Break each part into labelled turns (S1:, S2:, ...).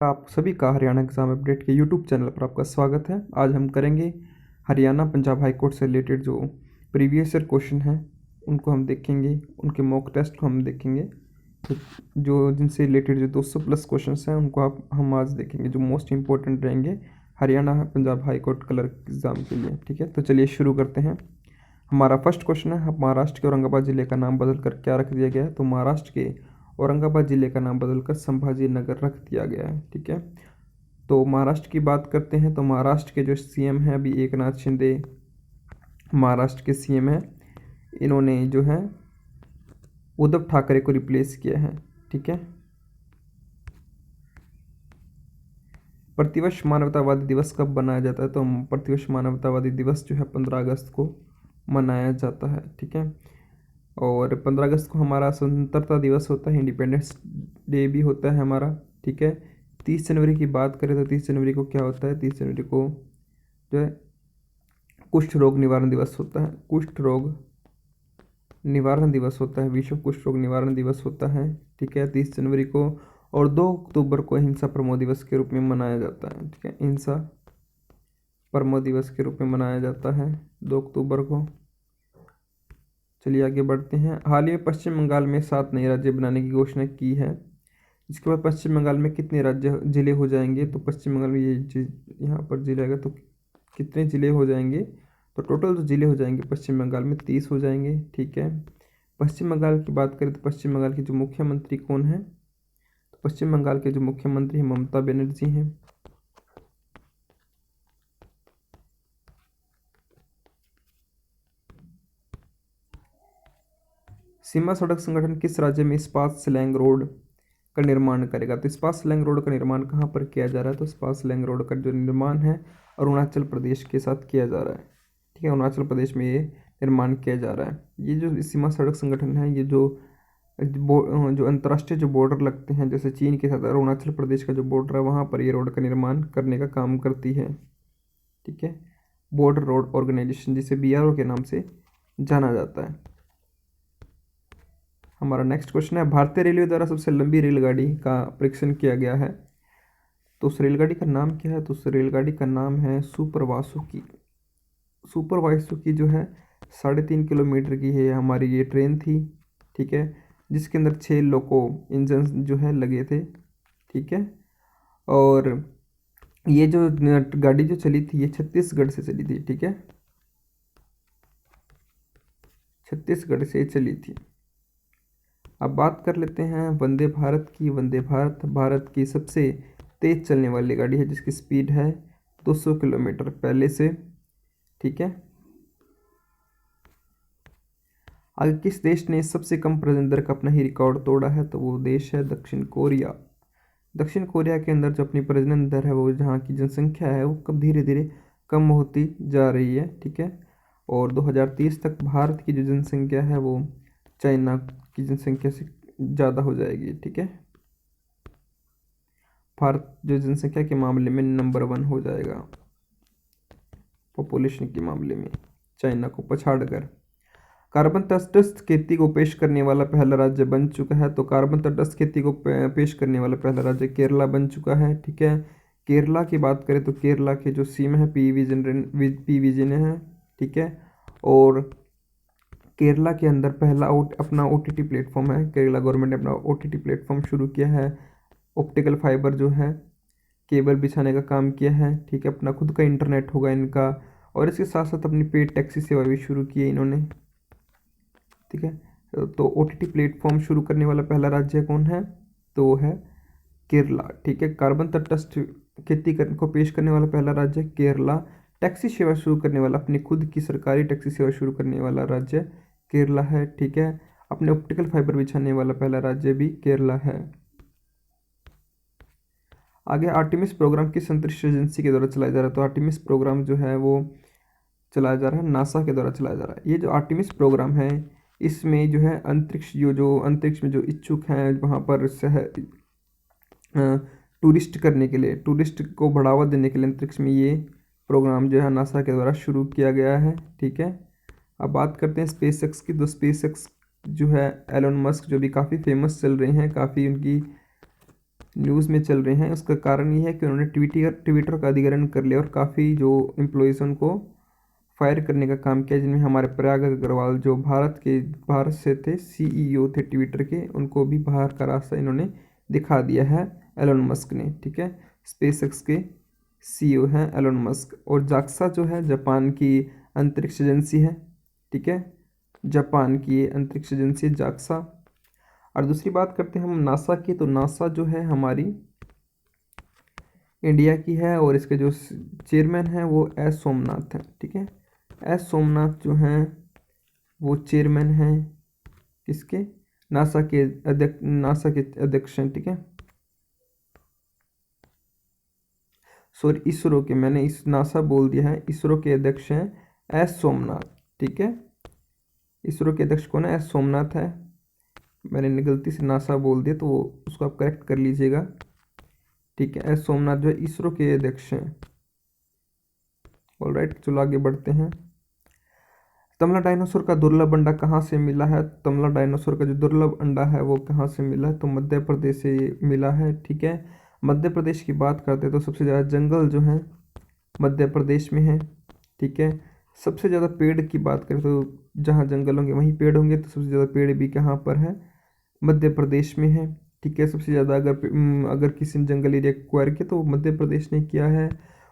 S1: आप सभी का हरियाणा एग्ज़ाम अपडेट के यूट्यूब चैनल पर आपका स्वागत है। आज हम करेंगे हरियाणा पंजाब हाई कोर्ट से रिलेटेड जो प्रीवियस ईयर क्वेश्चन हैं उनको हम देखेंगे, उनके मॉक टेस्ट को हम देखेंगे। तो जो जिनसे रिलेटेड जो 200 प्लस क्वेश्चंस हैं उनको हम आज देखेंगे, जो मोस्ट इंपॉर्टेंट रहेंगे Haryana Punjab high court clerk exam के लिए। ठीक है, तो चलिए शुरू करते हैं। हमारा फर्स्ट क्वेश्चन है, महाराष्ट्र के औरंगाबाद ज़िले का नाम बदल कर क्या रख दिया गया है? तो महाराष्ट्र के औरंगाबाद ज़िले का नाम बदलकर संभाजी नगर रख दिया गया है। ठीक है, तो महाराष्ट्र की बात करते हैं तो महाराष्ट्र के जो सीएम हैं अभी एकनाथ शिंदे महाराष्ट्र के सीएम हैं। इन्होंने जो है उद्धव ठाकरे को रिप्लेस किया है। ठीक है, प्रतिवर्ष मानवतावादी दिवस कब मनाया जाता है? तो प्रतिवर्ष मानवतावादी दिवस जो है 15 अगस्त को मनाया जाता है। ठीक है, और 15 अगस्त को हमारा स्वतंत्रता दिवस होता है, इंडिपेंडेंस डे भी होता है हमारा। ठीक है, 30 जनवरी की बात करें तो 30 जनवरी को क्या होता है? 30 जनवरी को जो है कुष्ठ रोग निवारण दिवस होता है। कुष्ठ रोग निवारण दिवस होता है, विश्व कुष्ठ रोग निवारण दिवस होता है। ठीक है, 30 जनवरी को। और 2 अक्टूबर को हिंसा परमो दिवस के रूप में मनाया जाता है। ठीक है, हिंसा परमो दिवस के रूप में मनाया जाता है 2 अक्टूबर को। चलिए आगे बढ़ते हैं। हाल ही में पश्चिम बंगाल में 7 नए राज्य बनाने की घोषणा की है। इसके बाद पश्चिम बंगाल में कितने राज्य जिले हो जाएंगे? तो पश्चिम बंगाल में यहाँ पर जिले आएगा तो कितने जिले हो जाएंगे? तो टोटल जो जिले हो जाएंगे पश्चिम बंगाल में 30 हो जाएंगे। ठीक है, पश्चिम बंगाल की बात करें तो पश्चिम बंगाल के जो मुख्यमंत्री कौन है? तो पश्चिम बंगाल के जो मुख्यमंत्री हैं ममता बनर्जी हैं। सीमा सड़क संगठन किस राज्य में इस्पात स्लैंग रोड का निर्माण करेगा? तो इस्पात स्लैंग रोड का निर्माण कहाँ पर किया जा रहा है? तो इस्पात स्लैंग रोड का जो निर्माण है अरुणाचल प्रदेश के साथ किया जा रहा है। ठीक है, अरुणाचल प्रदेश में ये निर्माण किया जा रहा है। ये जो सीमा सड़क संगठन है, ये जो अंतर्राष्ट्रीय जो बॉर्डर लगते हैं, जैसे चीन के साथ अरुणाचल प्रदेश का जो बॉर्डर है वहाँ पर ये रोड का निर्माण करने का काम करती है। ठीक है, बॉर्डर रोड ऑर्गेनाइजेशन, जिसे BRO के नाम से जाना जाता है। हमारा नेक्स्ट क्वेश्चन है, भारतीय रेलवे द्वारा सबसे लंबी रेलगाड़ी का परीक्षण किया गया है। तो उस रेलगाड़ी का नाम क्या है? तो उस रेलगाड़ी का नाम है सुपर वासुकी। सुपर वासुकी जो है 3.5 किलोमीटर की है हमारी ये ट्रेन थी। ठीक है, जिसके अंदर 6 लोको इंजन जो है लगे थे। ठीक है, और ये जो गाड़ी जो चली थी ये छत्तीसगढ़ से चली थी। ठीक है, छत्तीसगढ़ से चली थी। अब बात कर लेते हैं वंदे भारत की। वंदे भारत भारत की सबसे तेज़ चलने वाली गाड़ी है, जिसकी स्पीड है 200 किलोमीटर पहले से। ठीक है, आगे किस देश ने सबसे कम प्रजनन दर का अपना ही रिकॉर्ड तोड़ा है? तो वो देश है दक्षिण कोरिया। दक्षिण कोरिया के अंदर जो अपनी प्रजनन दर है, वो जहाँ की जनसंख्या है वो कब धीरे धीरे कम होती जा रही है। ठीक है, और 2030 तक भारत की जो जनसंख्या है वो चाइना की जनसंख्या से ज़्यादा हो जाएगी। ठीक है, भारत जो जनसंख्या के मामले में नंबर 1 हो जाएगा पॉपुलेशन के मामले में, चाइना को पछाड़कर। कार्बन तटस्थ खेती को पेश करने वाला पहला राज्य बन चुका है। तो कार्बन तटस्थ खेती को पेश करने वाला पहला राज्य केरला बन चुका है। ठीक है, केरला की बात करें तो केरला के जो सीएम है पी विजयन है। ठीक है, और केरला के अंदर पहला अपना OTT प्लेटफॉर्म है। केरला गवर्नमेंट ने अपना OTT प्लेटफॉर्म शुरू किया है। ऑप्टिकल फाइबर जो है केबल बिछाने का काम किया है। ठीक है, अपना खुद का इंटरनेट होगा इनका, और इसके साथ साथ अपनी पेड टैक्सी सेवा भी शुरू की है इन्होंने। ठीक है, तो OTT प्लेटफॉर्म शुरू करने वाला पहला राज्य कौन है? तो वो है केरला। ठीक है, कार्बन तटस्थ खेती को पेश करने वाला पहला राज्य केरला। टैक्सी सेवा शुरू करने वाला, अपनी खुद की सरकारी टैक्सी सेवा शुरू करने वाला राज्य केरला है। ठीक है, अपने ऑप्टिकल फाइबर बिछाने वाला पहला राज्य भी केरला है। आगे आर्टिमिस प्रोग्राम किस अंतरिक्ष एजेंसी के द्वारा चलाया जा रहा है? तो आर्टिमिस प्रोग्राम जो है वो चलाया जा रहा है नासा के द्वारा चलाया जा रहा है। ये जो आर्टिमिस प्रोग्राम है इसमें जो है अंतरिक्ष जो अंतरिक्ष में जो इच्छुक हैं वहाँ पर टूरिस्ट करने के लिए, टूरिस्ट को बढ़ावा देने के लिए अंतरिक्ष में ये प्रोग्राम जो है नासा के द्वारा शुरू किया गया है। ठीक है, अब बात करते हैं स्पेसएक्स की। तो स्पेसएक्स जो है एलोन मस्क जो भी काफ़ी फेमस चल रहे हैं, काफ़ी उनकी न्यूज़ में चल रहे हैं, उसका कारण ये है कि उन्होंने ट्विटर का अधिग्रहण कर लिया और काफ़ी जो एम्प्लॉयज़ उनको फायर करने का काम किया, जिनमें हमारे पराग अग्रवाल जो भारत से थे, सीईओ थे ट्विटर के, उनको भी बाहर का रास्ता इन्होंने दिखा दिया है एलन मस्क ने। ठीक है, स्पेसएक्स के सीईओ हैं एलन मस्क। और जाक्सा जो है जापान की अंतरिक्ष एजेंसी है। ठीक है, जापान की ये अंतरिक्ष एजेंसी जाक्सा। और दूसरी बात करते हैं हम नासा की, तो नासा जो है हमारी इंडिया की है और इसके जो चेयरमैन हैं वो एस सोमनाथ हैं। ठीक है, एस सोमनाथ जो हैं वो चेयरमैन हैं किसके, नासा के अध्यक्ष हैं। ठीक है, सॉरी इसरो के, मैंने इस नासा बोल दिया है, इसरो के अध्यक्ष हैं एस सोमनाथ। ठीक है, इसरो के अध्यक्ष कौन है, एस सोमनाथ है। मैंने गलती से नासा बोल दिया तो उसको आप करेक्ट कर लीजिएगा। ठीक है, एस सोमनाथ जो है इसरो के अध्यक्ष हैं। ऑलराइट, चलो आगे बढ़ते हैं। तमला डायनासोर का दुर्लभ अंडा कहाँ से मिला है, तमला डायनासोर का जो दुर्लभ अंडा है वो कहाँ से मिला है, तो मध्य प्रदेश से ये मिला है। ठीक है, मध्य प्रदेश की बात करते हैं तो सबसे ज़्यादा जंगल जो है मध्य प्रदेश में है। ठीक है, सबसे ज़्यादा पेड़ की बात करें तो जहाँ जंगल होंगे वहीं पेड़ होंगे, तो सबसे ज़्यादा पेड़ भी कहाँ पर है, मध्य प्रदेश में है। ठीक है, सबसे ज़्यादा अगर किसी ने जंगल एरिया एक्वायर किया तो मध्य प्रदेश ने किया है।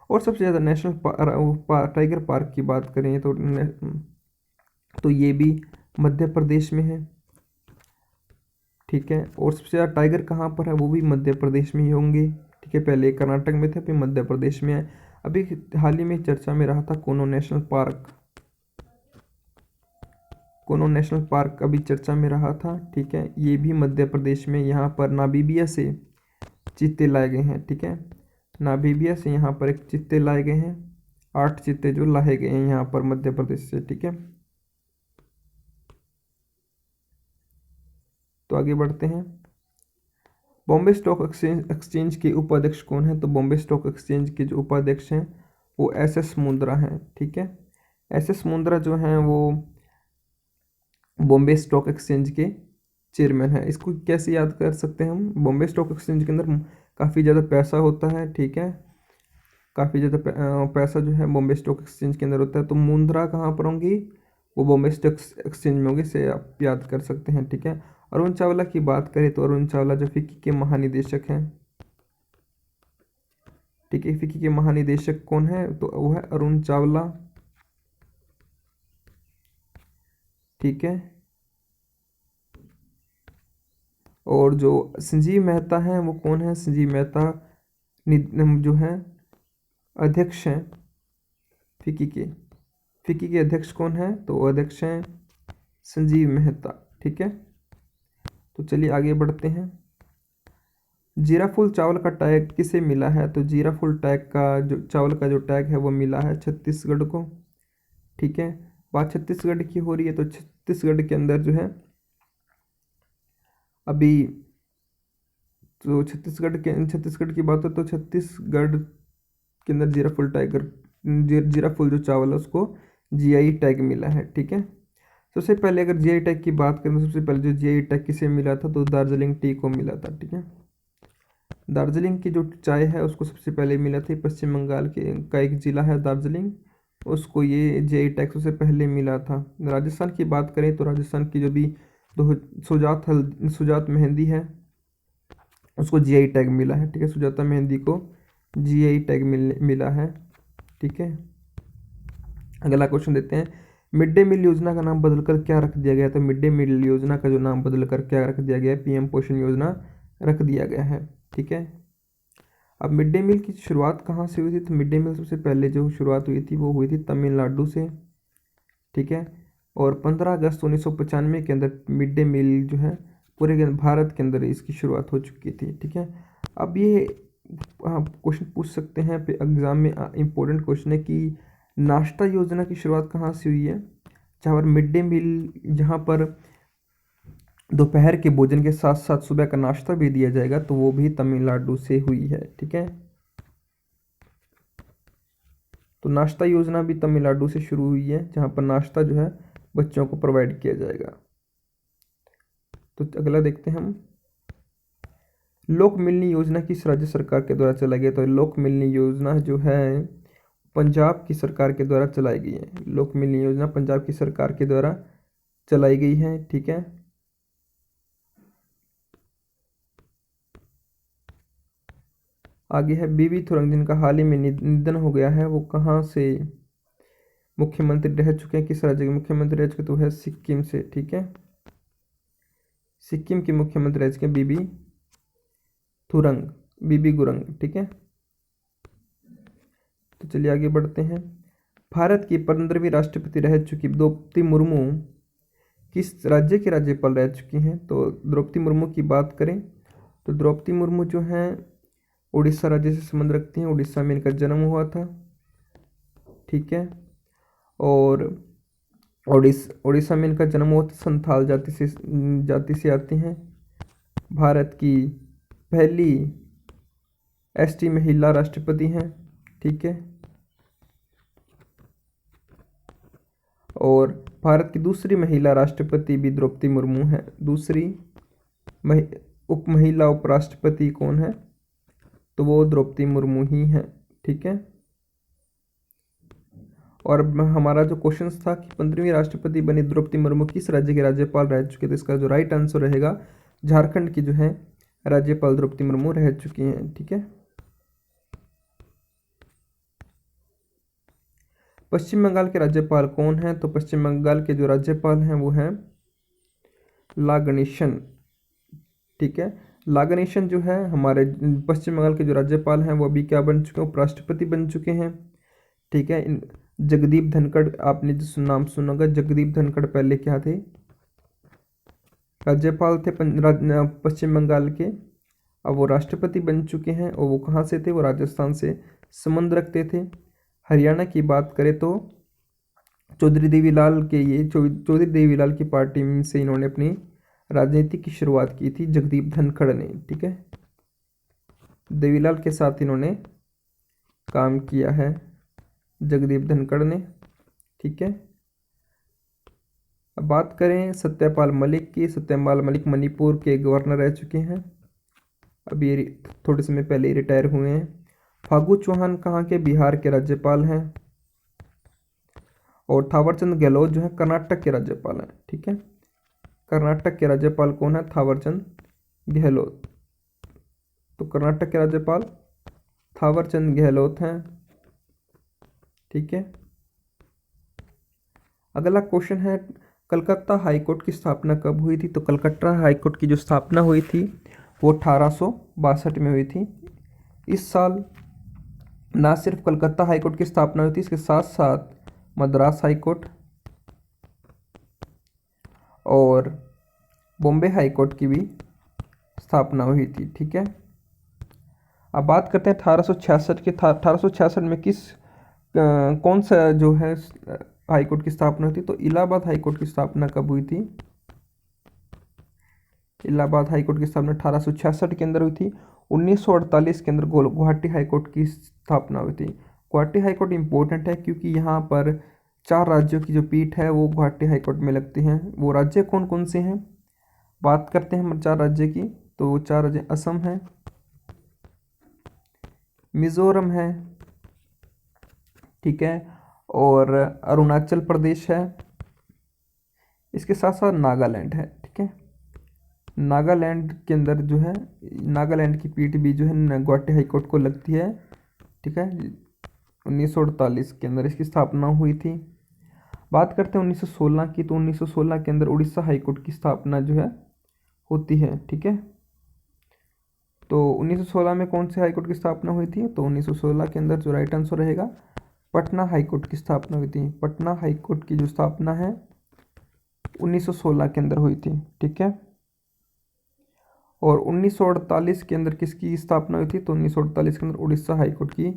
S1: और सबसे ज़्यादा नेशनल टाइगर पार्क की बात करें तो ये भी मध्य प्रदेश में है। ठीक है, और सबसे ज़्यादा टाइगर कहाँ पर है, वो भी मध्य प्रदेश में ही होंगे। ठीक है, पहले कर्नाटक में थे, अभी मध्य प्रदेश में है। अभी हाल ही में चर्चा में रहा था कोनो नेशनल पार्क अभी चर्चा में रहा था। ठीक है, ये भी मध्य प्रदेश में, यहाँ पर नामीबिया से चीते लाए गए हैं। ठीक है, नामीबिया से यहाँ पर एक चीते लाए गए हैं, 8 चीते जो लाए गए हैं यहाँ पर मध्य प्रदेश से। ठीक है, तो आगे बढ़ते हैं। बॉम्बे स्टॉक एक्सचेंज के उपाध्यक्ष कौन है, तो बॉम्बे स्टॉक एक्सचेंज के जो उपाध्यक्ष हैं वो एस मुंद्रा हैं। ठीक है, एस मुंद्रा जो हैं वो बॉम्बे स्टॉक एक्सचेंज के चेयरमैन है। इसको कैसे याद कर सकते हैं हम, बॉम्बे स्टॉक एक्सचेंज के अंदर काफ़ी ज़्यादा पैसा होता है। ठीक है, काफ़ी ज़्यादा पैसा जो है बॉम्बे स्टॉक एक्सचेंज के अंदर होता है, तो मुंद्रा कहाँ पर होंगी, वो बॉम्बे स्टॉक एक्सचेंज में होंगे, से आप याद कर सकते हैं। ठीक है, अरुण चावला की बात करें तो अरुण चावला जो फिक्की के महानिदेशक हैं। ठीक है, फिक्की के महानिदेशक कौन है, तो वो है अरुण चावला। ठीक है, और जो संजीव मेहता हैं वो कौन है, संजीव मेहता जो है अध्यक्ष हैं फिक्की के अध्यक्ष कौन है, तो अध्यक्ष हैं संजीव मेहता। ठीक है, तो चलिए आगे बढ़ते हैं। जीराफुल चावल का टैग किसे मिला है, तो जीराफुल टैग का जो चावल का जो टैग है वो मिला है छत्तीसगढ़ को। ठीक है, बात छत्तीसगढ़ की हो रही है, तो छत्तीसगढ़ के अंदर जो है अभी, तो छत्तीसगढ़ की बात हो तो छत्तीसगढ़ के अंदर जीराफुल जो चावल है उसको जीआई टैग मिला है। ठीक है, सबसे पहले अगर जीआई टैग की बात करें तो सबसे पहले जो जीआई टैग किसे मिला था, तो दार्जिलिंग टी को मिला था। ठीक है, दार्जिलिंग की जो चाय है उसको सबसे पहले मिला था, पश्चिम बंगाल का एक ज़िला है दार्जिलिंग, उसको ये जीआई टैग सबसे पहले मिला था। राजस्थान की बात करें तो राजस्थान की जो भी सुजात मेहंदी है उसको जीआई टैग मिला है। ठीक है, सुजाता मेहंदी को जीआई टैग मिला है। ठीक है, अगला क्वेश्चन देते हैं। मिड डे मील योजना का नाम बदलकर क्या रख दिया गया, तो मिड डे मील योजना का जो नाम बदलकर क्या रख दिया गया है, पीएम पोषण योजना रख दिया गया है। ठीक है, अब मिड डे मील की शुरुआत कहाँ से हुई थी, तो मिड डे मील सबसे पहले जो शुरुआत हुई थी वो हुई थी तमिलनाडु से। ठीक है, और 15 अगस्त 1995 के अंदर मिड डे मील जो है पूरे भारत के अंदर इसकी शुरुआत हो चुकी थी। ठीक है, अब ये क्वेश्चन पूछ सकते हैं एग्जाम में, इम्पोर्टेंट क्वेश्चन है कि नाश्ता योजना की शुरुआत कहाँ से हुई है, जहाँ पर मिड डे मील, जहाँ पर दोपहर के भोजन के साथ साथ सुबह का नाश्ता भी दिया जाएगा, तो वो भी तमिलनाडु से हुई है। ठीक है, तो नाश्ता योजना भी तमिलनाडु से शुरू हुई है, जहाँ पर नाश्ता जो है बच्चों को प्रोवाइड किया जाएगा। तो अगला देखते हैं हम। लोक मिलनी योजना किस राज्य सरकार के द्वारा चलाई गई? तो लोक मिलनी योजना जो है पंजाब की सरकार के द्वारा चलाई गई है। लोक मिलनी योजना पंजाब की सरकार के द्वारा चलाई गई है, ठीक है। आगे है बीबी थुरंग, जिनका हाल ही में निधन हो गया है, वो कहाँ से मुख्यमंत्री रह चुके हैं, किस राज्य के मुख्यमंत्री रह चुके? तो है सिक्किम से, ठीक है। सिक्किम के मुख्यमंत्री रह चुके हैं बीबी थुरंग, बीबी गुरंग, ठीक है। तो चलिए आगे बढ़ते हैं। भारत की 15वीं राष्ट्रपति रह चुकी द्रौपदी मुर्मू किस राज्य की राज्यपाल रह चुकी हैं? तो द्रौपदी मुर्मू की बात करें तो द्रौपदी मुर्मू जो हैं उड़ीसा राज्य से संबंध रखती हैं। उड़ीसा में इनका जन्म हुआ था, ठीक है। और उड़ीसा में इनका जन्म हुआ था। संथाल जाति से आती हैं। भारत की पहली एसटी महिला राष्ट्रपति हैं, ठीक है। और भारत की दूसरी महिला राष्ट्रपति भी द्रौपदी मुर्मू है। दूसरी महिला उपराष्ट्रपति कौन है? तो वो द्रौपदी मुर्मू ही है, ठीक है। और हमारा जो क्वेश्चन था कि 15वीं राष्ट्रपति बनी द्रौपदी मुर्मू किस राज्य के राज्यपाल रह चुके, तो इसका जो राइट आंसर रहेगा झारखंड की जो है राज्यपाल द्रौपदी मुर्मू रह चुकी हैं, ठीक है। पश्चिम बंगाल के राज्यपाल कौन हैं? तो पश्चिम बंगाल के जो राज्यपाल हैं वो हैं ला गणेशन, ठीक है। ला गणेशन जो है हमारे पश्चिम बंगाल के जो राज्यपाल हैं वो अभी क्या बन चुके हैं? उपराष्ट्रपति बन चुके हैं, ठीक है। जगदीप धनखड़, आपने जो नाम सुना होगा, जगदीप धनखड़ पहले क्या थे? राज्यपाल थे पश्चिम बंगाल के। अब वो राष्ट्रपति बन चुके हैं। और वो कहाँ से थे? वो राजस्थान से संबंध रखते थे। हरियाणा की बात करें तो चौधरी देवीलाल की पार्टी से इन्होंने अपनी राजनीति की शुरुआत की थी, जगदीप धनखड़ ने, ठीक है। देवीलाल के साथ इन्होंने काम किया है, जगदीप धनखड़ ने, ठीक है। अब बात करें सत्यपाल मलिक की। सत्यपाल मलिक मणिपुर के गवर्नर रह चुके हैं, अभी थोड़े समय पहले ही रिटायर हुए हैं। फागू चौहान कहाँ के? बिहार के राज्यपाल हैं। और थावरचंद गहलोत जो है कर्नाटक के राज्यपाल हैं, ठीक है। कर्नाटक के राज्यपाल कौन है? थावरचंद गहलोत। तो कर्नाटक के राज्यपाल थावरचंद गहलोत हैं, ठीक है। अगला क्वेश्चन है कलकत्ता हाईकोर्ट की स्थापना कब हुई थी? तो कलकत्ता हाईकोर्ट की जो स्थापना हुई थी वो 1862 में हुई थी। इस साल ना सिर्फ कलकत्ता हाईकोर्ट की स्थापना हुई थी, इसके साथ साथ मद्रास हाईकोर्ट और बॉम्बे हाईकोर्ट की भी स्थापना हुई थी, ठीक है। अब बात करते हैं 1866 के। 1866 में कौन सा जो है हाईकोर्ट की स्थापना हुई थी? तो इलाहाबाद हाईकोर्ट की स्थापना कब हुई थी? इलाहाबाद हाईकोर्ट की स्थापना 1866 के अंदर हुई थी। 1948 के अंदर गुवाहाटी हाईकोर्ट की स्थापना हुई थी। गुवाहाटी हाईकोर्ट इंपॉर्टेंट है क्योंकि यहाँ पर 4 राज्यों की जो पीठ है वो गुवाहाटी हाईकोर्ट में लगती हैं। वो राज्य कौन कौन से हैं? बात करते हैं हम 4 राज्य की। तो 4 राज्य असम है, मिजोरम है, ठीक है, और अरुणाचल प्रदेश है। इसके साथ साथ नागालैंड है, ठीक है। नागालैंड के अंदर जो है नागालैंड की पीठ भी जो है गुवाहाटी हाईकोर्ट को लगती है, ठीक है। 1948 के अंदर इसकी स्थापना हुई थी। बात करते हैं 1916 की। तो 1916 के अंदर उड़ीसा हाईकोर्ट की स्थापना जो है होती है, ठीक है। तो 1916 में कौन से हाईकोर्ट की स्थापना हुई थी? तो 1916 के अंदर जो राइट आंसर रहेगा पटना हाईकोर्ट की स्थापना हुई थी। पटना हाईकोर्ट की जो स्थापना है 1916 के अंदर हुई थी, ठीक है। और 1948 के अंदर किसकी स्थापना हुई थी? तो 1948 के अंदर उड़ीसा हाईकोर्ट की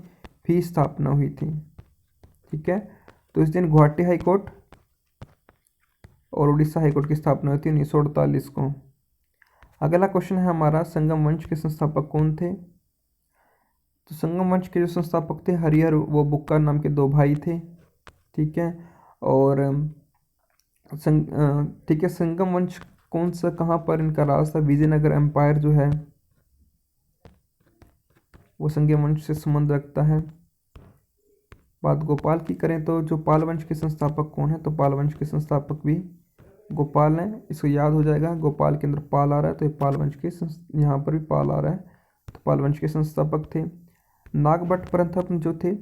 S1: भी स्थापना हुई थी, ठीक है। तो इस दिन गुवाहाटी हाईकोर्ट और उड़ीसा हाईकोर्ट की स्थापना हुई थी 1948 को। अगला क्वेश्चन है हमारा संगम वंश के संस्थापक कौन थे? तो संगम वंश के जो संस्थापक थे हरिहर व बुक्का नाम के 2 भाई थे, ठीक है। और ठीक है, संगम वंश कौन सा कहाँ पर इनका राज था? विजयनगर एम्पायर जो है वो संज्ञ वंश से संबंध रखता है। बात गोपाल की करें तो जो पाल वंश के संस्थापक कौन है, तो पाल वंश के संस्थापक भी गोपाल हैं। इसको याद हो जाएगा, गोपाल के अंदर पाल आ रहा है तो ये पाल वंश के यहाँ पर भी पाल आ रहा है, तो पाल वंश के संस्थापक थे। नागभट्ट प्रथम जो थे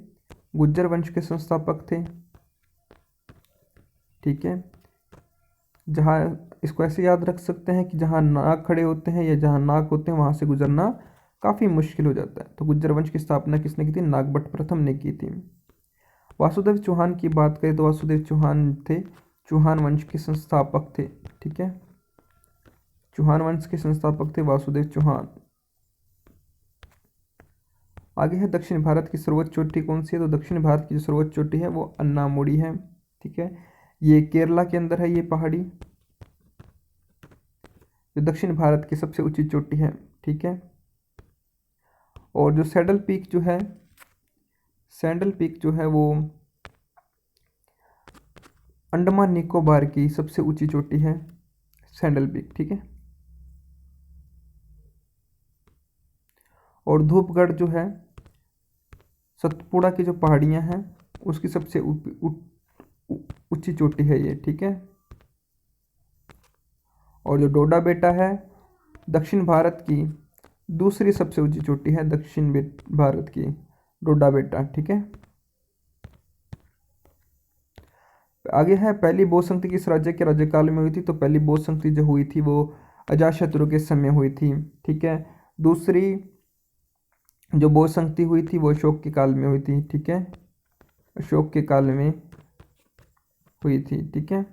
S1: गुज्जर वंश के संस्थापक थे। ठीक है, जहाँ इसको ऐसे याद रख सकते हैं कि जहाँ नाग खड़े होते हैं या जहाँ नाग होते हैं वहाँ से गुजरना काफ़ी मुश्किल हो जाता है। तो गुज्जर वंश की स्थापना किसने की थी, नागभट्ट प्रथम ने की थी। वासुदेव चौहान की बात करें तो वासुदेव चौहान थे चौहान वंश के संस्थापक थे। ठीक है, चौहान वंश के संस्थापक थे वासुदेव चौहान। आगे है दक्षिण भारत की सर्वोच्च चोटी कौन सी है, तो दक्षिण भारत की जो सर्वोच्च चोटी है वो अन्नामुडी है। ठीक है, ये केरला के अंदर है, ये पहाड़ी जो दक्षिण भारत की सबसे ऊंची चोटी है। ठीक है, और जो सैडल पीक जो है, सैंडल पीक जो है वो अंडमान निकोबार की सबसे ऊंची चोटी है, सैंडल पीक। ठीक है, और धूपगढ़ जो है सतपुड़ा की जो पहाड़ियां हैं उसकी सबसे ऊंची चोटी है ये। ठीक है, और जो डोडा बेटा है दक्षिण भारत की दूसरी सबसे ऊंची चोटी है, दक्षिण भारत की डोडा बेटा। ठीक है, आगे है पहली बौद्ध संक्ति किस राज्य के राज्यकाल में हुई थी, तो पहली बौद्ध संक्ति जो हुई थी वो अजातशत्रु के समय हुई थी। ठीक है, दूसरी जो बौद्ध संक्ति हुई थी वो अशोक के काल में हुई थी। ठीक है, अशोक के काल में हुई थी। ठीक है,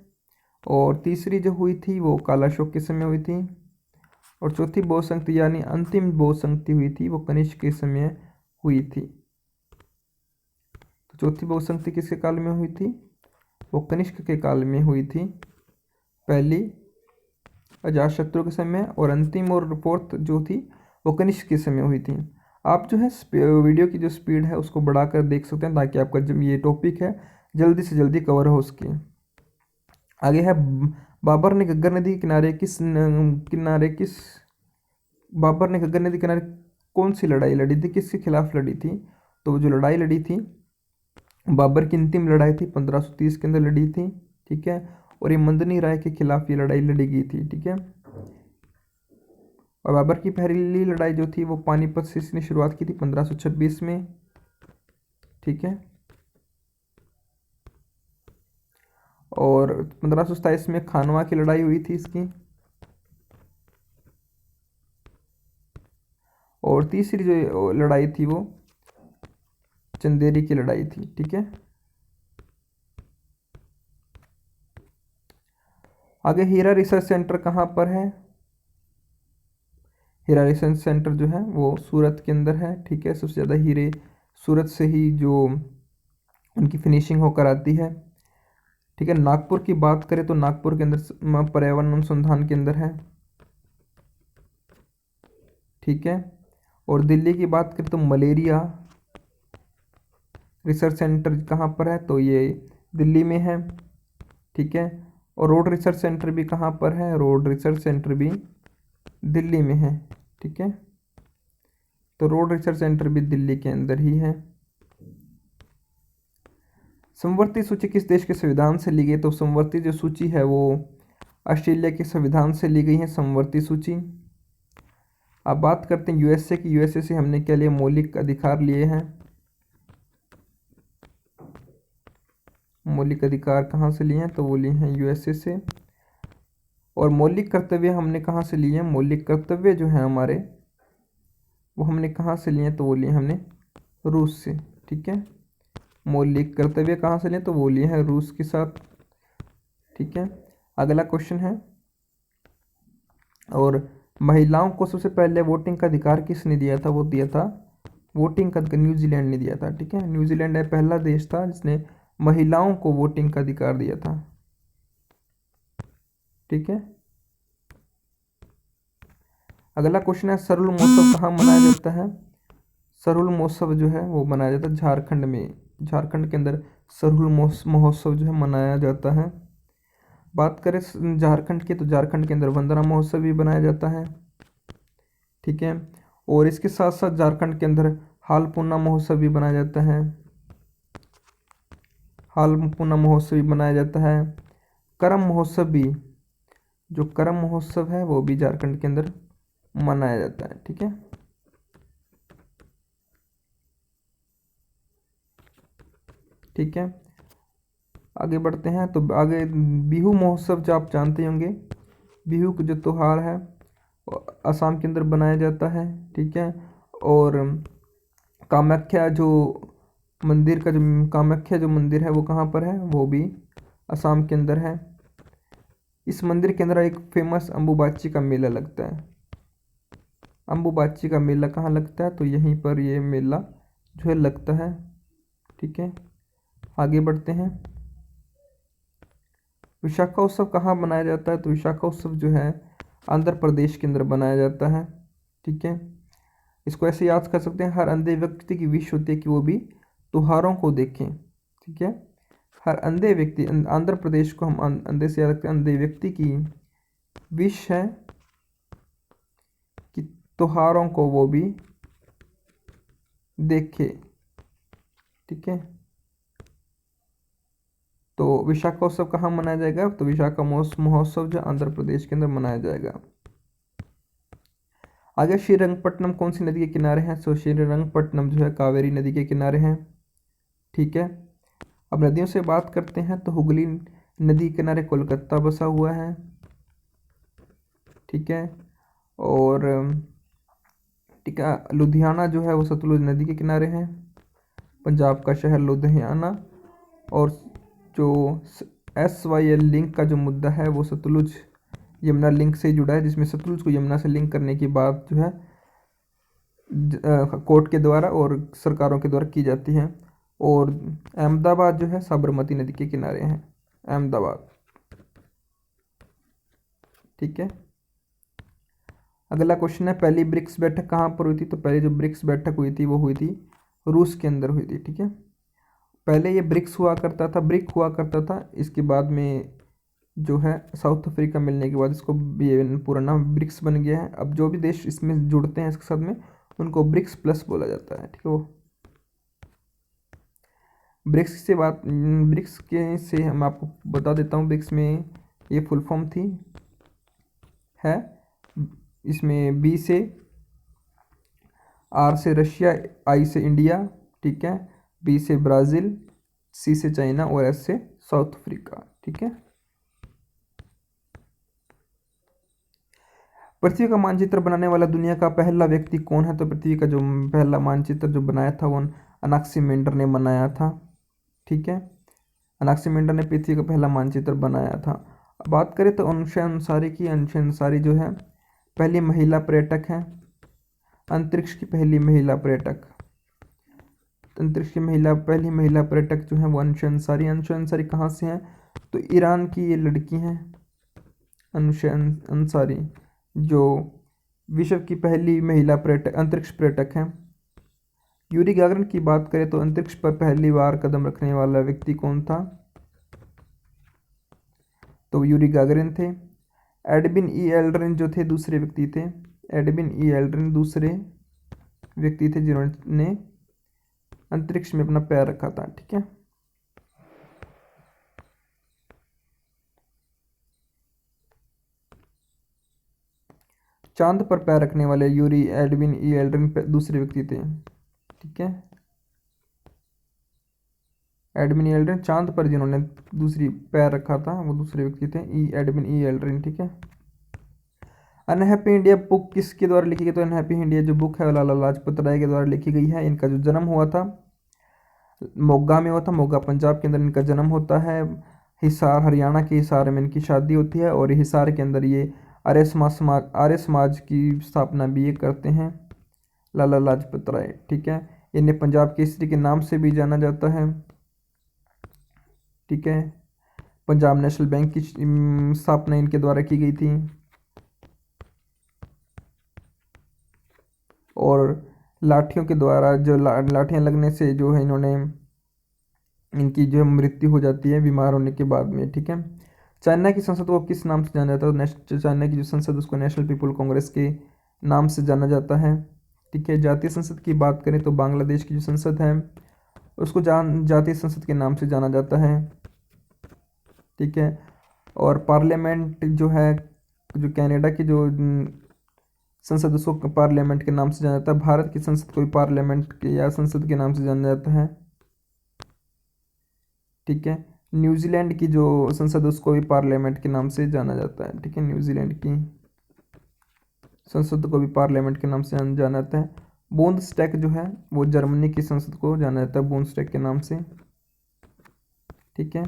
S1: और तीसरी जो हुई थी वो कालाशोक के समय हुई थी, और चौथी बौद्ध संक्ति यानी अंतिम बौद्ध संक्ति हुई थी वो कनिष्क के समय हुई थी। तो चौथी बौद्ध संक्ति किसके काल में हुई थी, वो कनिष्क के काल में हुई थी। पहली अजातशत्रु के समय और अंतिम और फोर्थ जो थी वो कनिष्क के समय हुई थी। आप जो है वीडियो की जो स्पीड है उसको बढ़ाकर देख सकते हैं ताकि आपका जब ये टॉपिक है जल्दी से जल्दी कवर हो उसकी। आगे है बाबर ने घग्गर नदी के किनारे बाबर ने घग्गर नदी के किनारे कौन सी लड़ाई लड़ी थी, किसके खिलाफ लड़ी थी, तो जो लड़ाई लड़ी थी बाबर की अंतिम लड़ाई थी 1530 के अंदर लड़ी थी। ठीक है, और ये मंदनी राय के खिलाफ ये लड़ाई लड़ी गई थी। ठीक है, और बाबर की पहली लड़ाई जो थी वो पानीपत से इसने शुरुआत की थी 1526 में। ठीक है, और 1527 में खानवा की लड़ाई हुई थी इसकी, और तीसरी जो लड़ाई थी वो चंदेरी की लड़ाई थी। ठीक है, आगे हीरा रिसर्च सेंटर कहाँ पर है, हीरा रिसर्च सेंटर जो है वो सूरत के अंदर है। ठीक है, सबसे ज़्यादा हीरे सूरत से ही जो उनकी फिनिशिंग होकर आती है। ठीक है, नागपुर की बात करें तो नागपुर के अंदर पर्यावरण अनुसंधान केंद्र है। ठीक है, और दिल्ली की बात करें तो मलेरिया रिसर्च सेंटर कहाँ पर है, तो ये दिल्ली में है। ठीक है, और रोड रिसर्च सेंटर भी कहाँ पर है, रोड रिसर्च सेंटर भी दिल्ली में है। ठीक है, तो रोड रिसर्च सेंटर भी दिल्ली के अंदर ही है। समवर्ती सूची किस देश के संविधान से ली गई, तो समवर्ती जो सूची है वो ऑस्ट्रेलिया के संविधान से ली गई है समवर्ती सूची। अब बात करते हैं यूएसए की, यूएसए से हमने क्या लिया, मौलिक अधिकार लिए हैं। मौलिक अधिकार कहाँ से लिए हैं, तो वो लिए हैं यूएसए से। और मौलिक कर्तव्य हमने कहाँ से लिए हैं, मौलिक कर्तव्य जो है हमारे वो हमने कहाँ से लिए हैं, तो वो लिए हमने रूस से। ठीक है, मौलिक कर्तव्य कहाँ से लिए, तो वो लिए हैं रूस के साथ। ठीक है, अगला क्वेश्चन है, और महिलाओं को सबसे पहले वोटिंग का अधिकार किसने दिया था, वो दिया था वोटिंग का न्यूजीलैंड ने दिया था। ठीक है, न्यूजीलैंड पहला देश था जिसने महिलाओं को वोटिंग का अधिकार दिया था। ठीक है, अगला क्वेश्चन है सरहुल महोत्सव कहाँ मनाया जाता है, सरहुल महोत्सव जो है वो मनाया जाता है झारखंड में। झारखंड के अंदर सरहुल महोत्सव जो है मनाया जाता है। बात करें झारखंड की तो झारखंड के अंदर वंदना महोत्सव भी बनाया जाता है। ठीक है, और इसके साथ साथ झारखंड के अंदर हालपूना महोत्सव भी बनाया जाता है, हालपूना महोत्सव भी बनाया जाता है। करम महोत्सव भी, जो करम महोत्सव है वो भी झारखंड के अंदर मनाया जाता है। ठीक है, ठीक है, आगे बढ़ते हैं। तो आगे बिहू महोत्सव जो आप जानते होंगे, बिहू का जो त्यौहार है वो असम के अंदर बनाया जाता है। ठीक है, और कामाख्या जो मंदिर का जो कामाख्या जो मंदिर है वो कहाँ पर है, वो भी असम के अंदर है। इस मंदिर के अंदर एक फेमस अम्बुबाची का मेला लगता है। अम्बुबाची का मेला कहाँ लगता है, तो यहीं पर ये मेला जो है लगता है। ठीक है, आगे बढ़ते हैं। विशाखा उत्सव कहाँ मनाया जाता है, तो विशाखा उत्सव जो है आंध्र प्रदेश के अंदर बनाया जाता है। ठीक है, इसको ऐसे याद कर सकते हैं, हर अंधे व्यक्ति की विश होती है कि वो भी त्योहारों को देखें। ठीक है, हर अंधे व्यक्ति, आंध्र प्रदेश को हम अंधे से याद रखते हैं, अंधे व्यक्ति की विश है कि त्योहारों को वो भी देखे। ठीक है, तो विशाखा उत्सव कहाँ मनाया जाएगा, तो विशाखा महोत्सव जो आंध्र प्रदेश के अंदर मनाया जाएगा। आगे श्रीरंगपट्टनम कौन सी नदी के किनारे है, तो श्रीरंगपट्टनम जो है कावेरी नदी के किनारे हैं। ठीक है, अब नदियों से बात करते हैं, तो हुगली नदी के किनारे कोलकाता बसा हुआ है। ठीक है, और ठीक है, लुधियाना जो है वो सतलुज नदी के किनारे है, पंजाब का शहर लुधियाना। और जो SYL लिंक का जो मुद्दा है वो सतलुज यमुना लिंक से जुड़ा है, जिसमें सतलुज को यमुना से लिंक करने की बात जो है कोर्ट के द्वारा और सरकारों के द्वारा की जाती है। और अहमदाबाद जो है साबरमती नदी के किनारे है, अहमदाबाद। ठीक है, अगला क्वेश्चन है, पहली ब्रिक्स बैठक कहाँ पर हुई थी, तो पहले जो ब्रिक्स बैठक हुई थी वो हुई थी रूस के अंदर हुई थी। ठीक है, पहले ये ब्रिक्स हुआ करता था, ब्रिक हुआ करता था, इसके बाद में जो है साउथ अफ्रीका मिलने के बाद इसको ये पूरा नाम ब्रिक्स बन गया है। अब जो भी देश इसमें जुड़ते हैं इसके साथ में उनको ब्रिक्स प्लस बोला जाता है। ठीक है, वो ब्रिक्स के से हम आपको बता देता हूँ, ब्रिक्स में ये फुल फॉर्म थी है, इसमें B से, R से रशिया, I से इंडिया, ठीक है, B से ब्राज़ील, C से चाइना और S से साउथ अफ्रीका। ठीक है, पृथ्वी का मानचित्र बनाने वाला दुनिया का पहला व्यक्ति कौन है, तो पृथ्वी का जो पहला मानचित्र जो बनाया था वो अनाक्सीमेंडर ने बनाया था। ठीक है, अनाक्सीमेंडर ने पृथ्वी का पहला मानचित्र बनाया था। अब बात करें तो अनुशा अंसारी की, अनुशा अंसारी जो है पहली महिला पर्यटक हैं, अंतरिक्ष की पहली महिला पर्यटक, अंतरिक्ष की पहली महिला पर्यटक जो है वो अनुशा अंसारी। अनुशा अंसारी कहाँ से हैं, तो ईरान की ये लड़की हैं अनुशा अंसारी, जो विश्व की पहली महिला पर्यटक, अंतरिक्ष पर्यटक हैं। यूरी गागरिन की बात करें तो अंतरिक्ष पर पहली बार कदम रखने वाला व्यक्ति कौन था, तो यूरी गागरिन थे। एडविन ई एल्ड्रिन जो थे दूसरे व्यक्ति थे, एडविन ई एल्ड्रिन दूसरे व्यक्ति थे जिन्होंने अंतरिक्ष में अपना पैर रखा था। ठीक है, चांद पर पैर रखने वाले यूरी एडविन ई एल्ड्रिन दूसरे व्यक्ति थे। ठीक है, एडविन ई एल्ड्रिन, चांद पर जिन्होंने दूसरी पैर रखा था वो दूसरे व्यक्ति थे, एडविन ई एल्ड्रिन। ठीक है, अनहैप्पी इंडिया बुक किसके द्वारा लिखी गई, तो अनहैप्पी इंडिया जो बुक है लाला लाजपत राय के द्वारा लिखी गई है। इनका जो जन्म हुआ था मोगा में हुआ था, मोगा पंजाब के अंदर इनका जन्म होता है। हिसार हरियाणा के हिसार में इनकी शादी होती है, और हिसार के अंदर ये आर्य समाज की स्थापना भी ये करते हैं लाला लाजपत राय। ठीक है, इन्हें पंजाब केसरी के नाम से भी जाना जाता है। ठीक है, पंजाब नेशनल बैंक की स्थापना इनके द्वारा की गई थी, और लाठियों के द्वारा जो लाठियाँ लगने से जो है इन्होंने इनकी जो मृत्यु हो जाती है बीमार होने के बाद में। ठीक है, चाइना की संसद को किस नाम से जाना जाता है, चाइना की जो संसद उसको नेशनल पीपल कांग्रेस के नाम से जाना जाता है। ठीक है। जातीय संसद की बात करें तो बांग्लादेश की जो संसद है उसको जातीय संसद के नाम से जाना जाता है, ठीक है। और पार्लियामेंट जो है, जो कनाडा की जो संसद उसको पार्लियामेंट के नाम से जाना जाता है। भारत की संसद को भी पार्लियामेंट के या संसद के नाम से जाना जाता है, ठीक है। न्यूजीलैंड की जो संसद उसको भी पार्लियामेंट के नाम से जाना जाता है, ठीक है। न्यूजीलैंड की संसद को भी पार्लियामेंट के नाम से जाना जाता है। बूंदस्टैग जो है वो जर्मनी की संसद को जाना जाता है बूंदस्टैग के नाम से, ठीक है।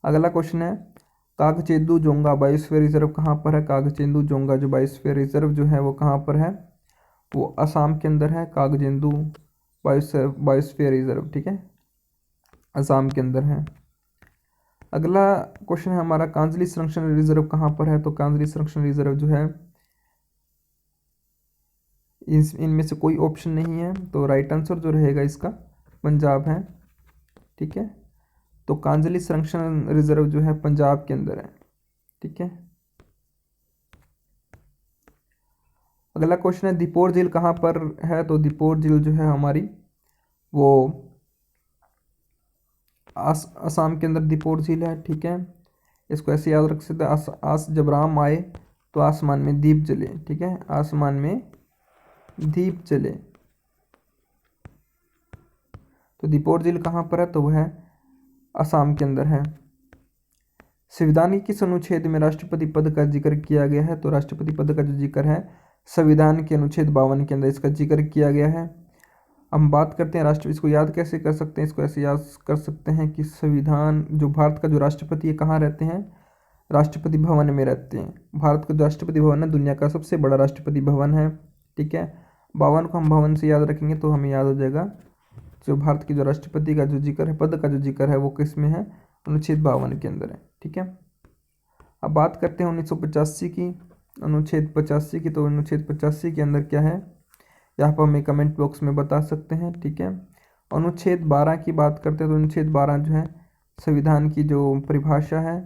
S1: अगला क्वेश्चन है कागचेंदु जोंगा बायोस्फीयर रिजर्व कहाँ पर है। कागचेंदु जोंगा जो बायोस्फीयर रिजर्व जो है वो कहाँ पर है, वो असम के अंदर है। कागचेंदु बायोस्फीयर रिजर्व, ठीक है, असम के अंदर है। अगला क्वेश्चन है हमारा कांजली संरक्षण रिजर्व कहाँ पर है। तो कांजली संरक्षण रिजर्व जो है इनमें से कोई ऑप्शन नहीं है, तो राइट आंसर जो रहेगा इसका पंजाब है, ठीक है। तो कांजली संरक्षण रिजर्व जो है पंजाब के अंदर है, ठीक है। अगला क्वेश्चन है दीपोर झील कहाँ पर है। तो दीपोर झील जो है हमारी वो असम के अंदर दीपोर झील है, ठीक है। इसको ऐसे याद रख सकते हैं, आस जब राम आए तो आसमान में दीप जले, ठीक है, आसमान में दीप जले। तो दीपोर झील कहाँ पर है, तो वह असम के अंदर है। संविधान के किस अनुच्छेद में राष्ट्रपति पद का जिक्र किया गया है। तो राष्ट्रपति पद का जो जिक्र है संविधान के अनुच्छेद 52 के अंदर इसका जिक्र किया गया है। हम बात करते हैं राष्ट्र, इसको याद कैसे कर सकते हैं, इसको ऐसे याद कर सकते हैं कि संविधान जो भारत का जो राष्ट्रपति है कहाँ रहते हैं, राष्ट्रपति भवन में रहते हैं। भारत का जो राष्ट्रपति भवन है दुनिया का सबसे बड़ा राष्ट्रपति भवन है, ठीक है। 52 को हम भवन से याद रखेंगे तो हमें याद हो जाएगा जो भारत की जो राष्ट्रपति का जो जिक्र है, पद का जो जिक्र है वो किस में है, अनुच्छेद 52 के अंदर है, ठीक है। अब बात करते हैं 1985 की, अनुच्छेद 85 की। तो अनुच्छेद 85 के अंदर क्या है यहाँ पर हमें कमेंट बॉक्स में बता सकते हैं, ठीक है। अनुच्छेद 12 की बात करते हैं तो अनुच्छेद 12 जो है संविधान की जो परिभाषा है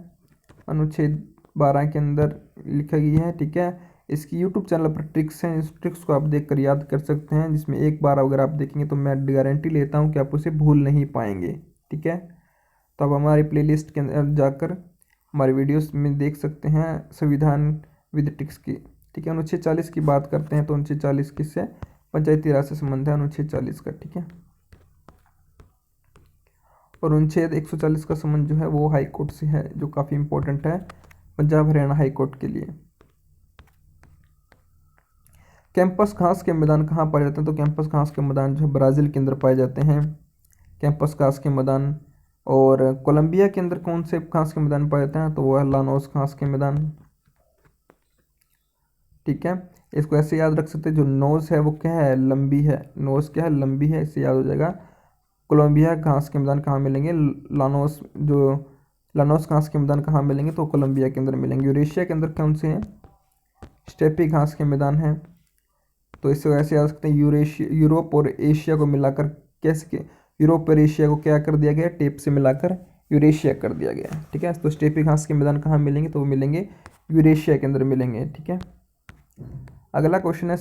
S1: अनुच्छेद 12 के अंदर लिखी गई है, ठीक है। इसकी यूट्यूब चैनल पर ट्रिक्स हैं, इस ट्रिक्स को आप देखकर याद कर सकते हैं, जिसमें एक बार अगर आप देखेंगे तो मैं गारंटी लेता हूँ कि आप उसे भूल नहीं पाएंगे, ठीक है। तो आप हमारी प्लेलिस्ट के अंदर जाकर हमारे वीडियोस में देख सकते हैं संविधान विद ट्रिक्स की, ठीक है। अनुच्छेद 40 की बात करते हैं तो अनुच्छेद 40 किससे, पंचायती राज से संबंध है अनुच्छेद 40 का, ठीक है। और अनुच्छेद 140 का संबंध जो है वो हाई कोर्ट से है, जो काफ़ी इंपॉर्टेंट है पंजाब हरियाणा हाई कोर्ट के लिए। कैंपस घास के मैदान कहाँ पाए जाते हैं। तो कैंपस घास के मैदान जो है ब्राज़ील के अंदर पाए जाते हैं, कैंपस घास के मैदान। और कोलंबिया के अंदर कौन से घास के मैदान पाए जाते हैं, तो वह लानोस घास के मैदान, ठीक है। इसको ऐसे याद रख सकते हैं, जो नोज है वो क्या है, लंबी है, नोज क्या है, लंबी है, इससे याद हो जाएगा। कोलंबिया घास के मैदान कहाँ मिलेंगे, लानोस, जो लानोस घास के मैदान कहाँ मिलेंगे, तो कोलंबिया के अंदर मिलेंगे। यूरेशिया के अंदर कौन से हैं, स्टेपी घास के मैदान हैं। तो इससे ऐसे याद सकते हैं, यूरोप और एशिया को मिलाकर कैसे, यूरोप और एशिया को क्या कर दिया गया, टेप से मिलाकर यूरेशिया कर दिया गया, ठीक है। तो स्टेपी घास के मैदान कहाँ मिलेंगे, तो वो मिलेंगे यूरेशिया के अंदर मिलेंगे, ठीक है। अगला क्वेश्चन है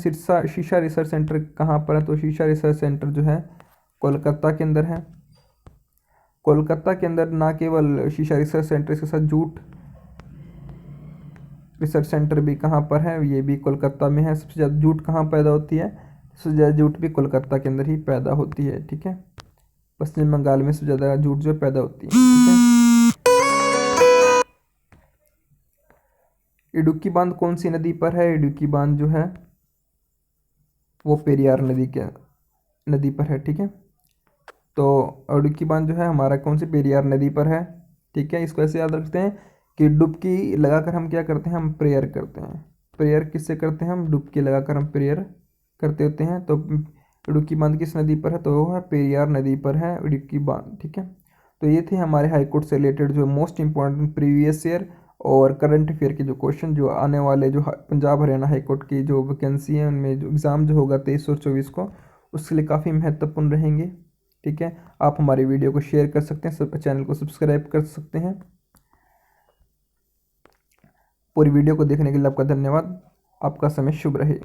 S1: शीशा रिसर्च सेंटर कहाँ पर है। तो शीशा रिसर्च सेंटर जो है कोलकाता के अंदर है। कोलकाता के अंदर ना केवल शीशा रिसर्च सेंटर, इसके साथ जूट रिसर्च सेंटर भी कहाँ पर है, ये भी कोलकाता में है। सबसे ज़्यादा जूट कहाँ पैदा होती है, सबसे ज़्यादा जूट भी कोलकाता के अंदर ही पैदा होती है, ठीक है। पश्चिम बंगाल में सबसे ज़्यादा जूट जो पैदा होती है, ठीक है। इडुक्की बांध कौन सी नदी पर है। इडुक्की बांध जो है वो पेरियार नदी पर है, ठीक है। तो इडुक्की बांध जो है हमारा कौन सी, पेरियार नदी पर है, ठीक है। इसको ऐसे याद रखते हैं कि डुबकी लगाकर हम क्या करते हैं, हम प्रेयर करते हैं। प्रेयर किससे करते हैं, हम डुबकी लगाकर हम प्रेयर करते होते हैं। तो इडुक्की बांध किस नदी पर है, तो वो है पेरियार नदी पर है इडुक्की बांध, ठीक है। तो ये थे हमारे हाईकोर्ट से रिलेटेड जो मोस्ट इंपॉर्टेंट प्रीवियस ईयर और करंट अफेयर के जो क्वेश्चन जो आने वाले जो पंजाब हरियाणा हाईकोर्ट की जो वैकेंसी है उनमें जो एग्ज़ाम जो होगा 23 और 24 को, उसके लिए काफ़ी महत्वपूर्ण रहेंगे, ठीक है। आप हमारी वीडियो को शेयर कर सकते हैं, चैनल को सब्सक्राइब कर सकते हैं। पूरी वीडियो को देखने के लिए आपका धन्यवाद। आपका समय शुभ रहे।